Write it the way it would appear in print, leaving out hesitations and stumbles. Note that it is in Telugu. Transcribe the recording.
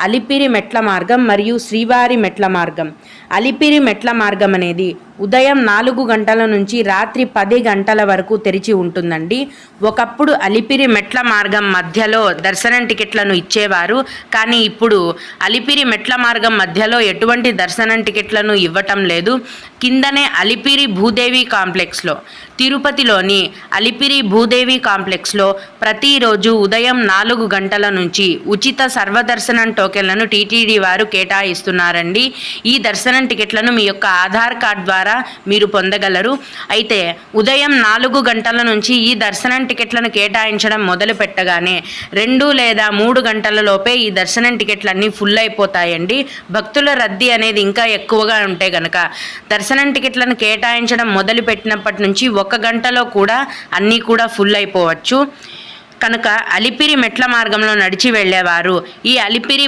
అలిపిరి మెట్ల మార్గం మరియు శ్రీవారి మెట్ల మార్గం. అలిపిరి మెట్ల మార్గం అనేది ఉదయం 4 గంటల నుంచి రాత్రి 10 గంటల వరకు తెరిచి ఉంటుందండి. ఒకప్పుడు అలిపిరి మెట్ల మార్గం మధ్యలో దర్శనం టికెట్లను ఇచ్చేవారు, కానీ ఇప్పుడు అలిపిరి మెట్ల మార్గం మధ్యలో ఎటువంటి దర్శనం టికెట్లను ఇవ్వటం లేదు. కిందనే అలిపిరి భూదేవి కాంప్లెక్స్లో, తిరుపతిలోని అలిపిరి భూదేవి కాంప్లెక్స్లో ప్రతిరోజు ఉదయం 4 గంటల నుంచి ఉచిత సర్వదర్శనం టోకెన్లను టీటీడీ వారు కేటాయిస్తున్నారండి. ఈ దర్శనం టికెట్లను మీ యొక్క ఆధార్ కార్డ్ ద్వారా మీరు పొందగలరు. అయితే ఉదయం 4 గంటల నుంచి ఈ దర్శనం టికెట్లను కేటాయించడం మొదలు పెట్టగానే 2 లేదా 3 గంటల లోపే ఈ దర్శనం టికెట్లన్నీ ఫుల్ అయిపోతాయండి. భక్తుల రద్దీ అనేది ఇంకా ఎక్కువగా ఉంటే గనక దర్శనం టికెట్లను కేటాయించడం మొదలు పెట్టినప్పటి నుంచి 1 గంటలో కూడా అన్నీ కూడా ఫుల్ అయిపోవచ్చు. కనుక అలిపిరి మెట్ల మార్గంలో నడిచి వెళ్ళేవారు ఈ అలిపిరి